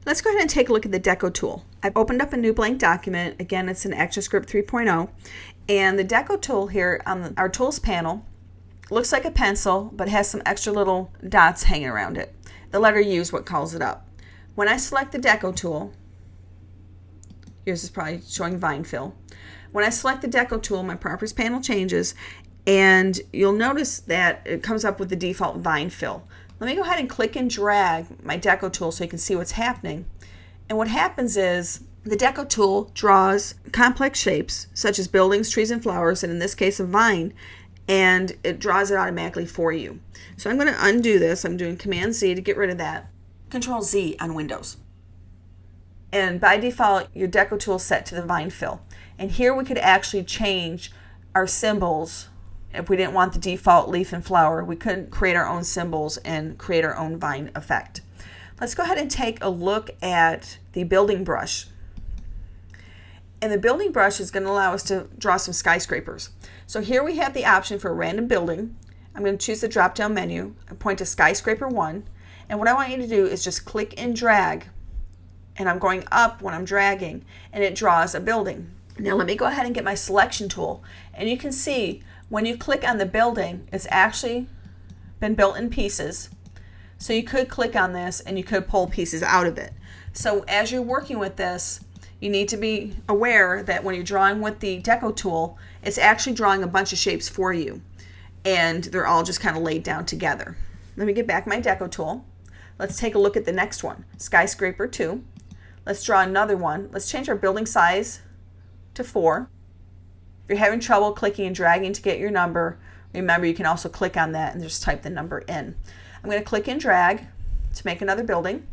Let's go ahead and take a look at the Deco tool. I've opened up a new blank document. Again, it's an ActionScript 3.0. And the Deco tool here on our tools panel looks like a pencil, but has some extra little dots hanging around it. The letter U is what calls it up. When I select the Deco tool, yours is probably showing vine fill. When I select the Deco tool, my properties panel changes, and you'll notice that it comes up with the default vine fill. Let me go ahead and click and drag my Deco tool so you can see what's happening. And what happens is the Deco tool draws complex shapes such as buildings, trees, and flowers, and in this case a vine, and it draws it automatically for you. So I'm going to undo this. I'm doing Command Z to get rid of that. Control Z on Windows. And by default, your Deco tool is set to the vine fill. And here we could actually change our symbols. If we didn't want the default leaf and flower, we could create our own symbols and create our own vine effect. Let's go ahead and take a look at the building brush. And the building brush is going to allow us to draw some skyscrapers. So here we have the option for a random building. I'm going to choose the drop-down menu and point to skyscraper 1. And what I want you to do is just click and drag. And I'm going up when I'm dragging, and it draws a building. Now let me go ahead and get my selection tool. And you can see when you click on the building, it's actually been built in pieces. So you could click on this and you could pull pieces out of it. So as you're working with this, you need to be aware that when you're drawing with the Deco tool, it's actually drawing a bunch of shapes for you. And they're all just kind of laid down together. Let me get back my Deco tool. Let's take a look at the next one, skyscraper 2. Let's draw another one. Let's change our building size to 4. If you're having trouble clicking and dragging to get your number, remember you can also click on that and just type the number in. I'm going to click and drag to make another building.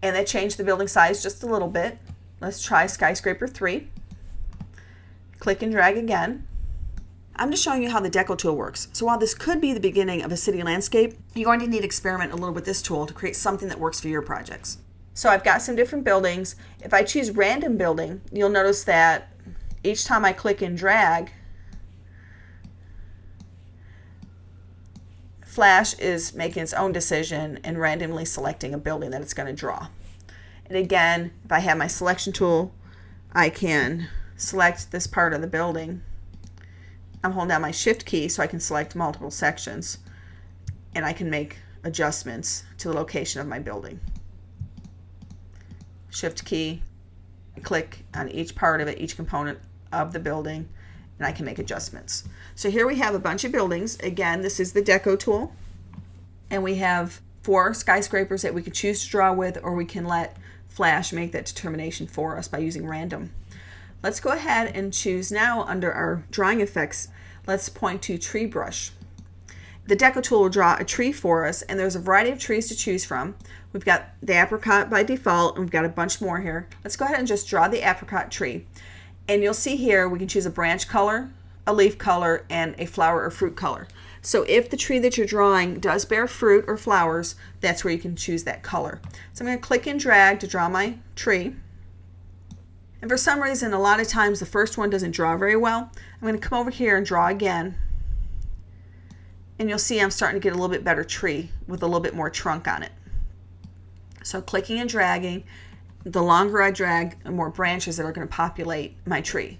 And that changed the building size just a little bit. Let's try skyscraper 3. Click and drag again. I'm just showing you how the Deco tool works. So while this could be the beginning of a city landscape, you're going to need to experiment a little with this tool to create something that works for your projects. So I've got some different buildings. If I choose random building, you'll notice that each time I click and drag, Flash is making its own decision and randomly selecting a building that it's going to draw. And again, if I have my selection tool, I can select this part of the building. I'm holding down my Shift key so I can select multiple sections, and I can make adjustments to the location of my building. Shift key, click on each part of it, each component of the building, and I can make adjustments. So here we have a bunch of buildings. Again, this is the Deco tool, and we have 4 skyscrapers that we can choose to draw with, or we can let Flash make that determination for us by using random. Let's go ahead and choose now under our drawing effects. Let's point to tree brush. The Deco tool will draw a tree for us, and there's a variety of trees to choose from. We've got the apricot by default, and we've got a bunch more here. Let's go ahead and just draw the apricot tree. And you'll see here we can choose a branch color, a leaf color, and a flower or fruit color. So if the tree that you're drawing does bear fruit or flowers, that's where you can choose that color. So I'm going to click and drag to draw my tree. And for some reason, a lot of times the first one doesn't draw very well. I'm going to come over here and draw again. And you'll see I'm starting to get a little bit better tree with a little bit more trunk on it. So clicking and dragging, the longer I drag, the more branches that are going to populate my tree.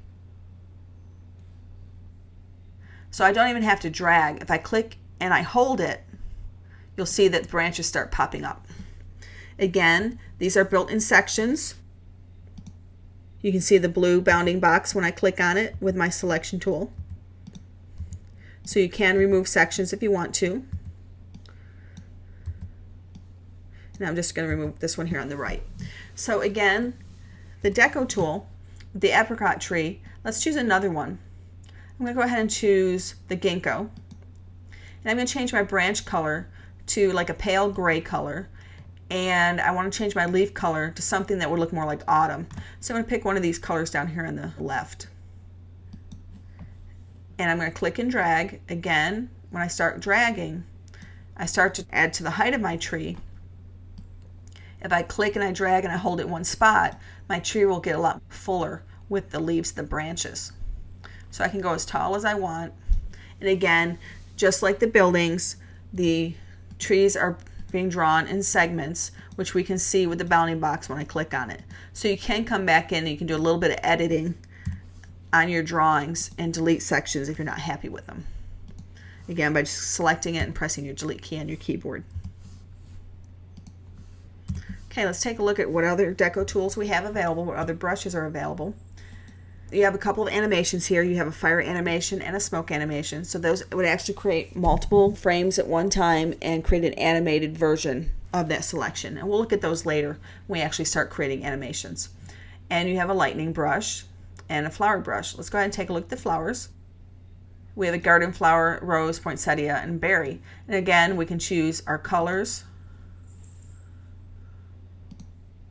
So I don't even have to drag. If I click and I hold it, you'll see that the branches start popping up. Again, these are built in sections. You can see the blue bounding box when I click on it with my selection tool. So you can remove sections if you want to. And I'm just going to remove this one here on the right. So again, the Deco tool, the apricot tree, let's choose another one. I'm going to go ahead and choose the ginkgo. And I'm going to change my branch color to like a pale gray color. And I want to change my leaf color to something that would look more like autumn. So I'm going to pick one of these colors down here on the left. And I'm going to click and drag. Again, when I start dragging, I start to add to the height of my tree. If I click and I drag and I hold it in one spot, my tree will get a lot fuller with the leaves, the branches. So I can go as tall as I want. And again, just like the buildings, the trees are being drawn in segments, which we can see with the bounding box when I click on it. So you can come back in and you can do a little bit of editing on your drawings and delete sections if you're not happy with them. Again, by just selecting it and pressing your delete key on your keyboard. Okay, let's take a look at what other Deco tools we have available, what other brushes are available. You have a couple of animations here. You have a fire animation and a smoke animation. So those would actually create multiple frames at one time and create an animated version of that selection. And we'll look at those later when we actually start creating animations. And you have a lightning brush and a flower brush. Let's go ahead and take a look at the flowers. We have a garden flower, rose, poinsettia, and berry. And again, we can choose our colors,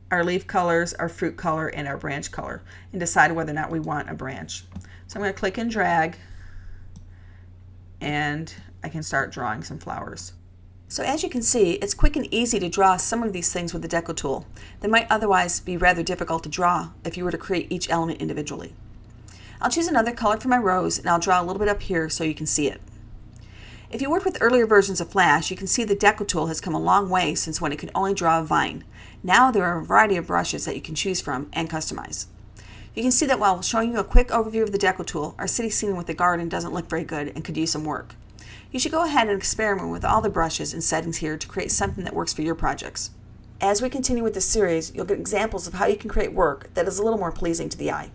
our leaf colors, our fruit color, and our branch color, and decide whether or not we want a branch. So I'm going to click and drag, and I can start drawing some flowers. So as you can see, it's quick and easy to draw some of these things with the Deco tool that might otherwise be rather difficult to draw if you were to create each element individually. I'll choose another color for my rose, and I'll draw a little bit up here so you can see it. If you worked with earlier versions of Flash, you can see the Deco tool has come a long way since when it could only draw a vine. Now there are a variety of brushes that you can choose from and customize. You can see that while showing you a quick overview of the Deco tool, our city scene with the garden doesn't look very good and could use some work. You should go ahead and experiment with all the brushes and settings here to create something that works for your projects. As we continue with this series, you'll get examples of how you can create work that is a little more pleasing to the eye.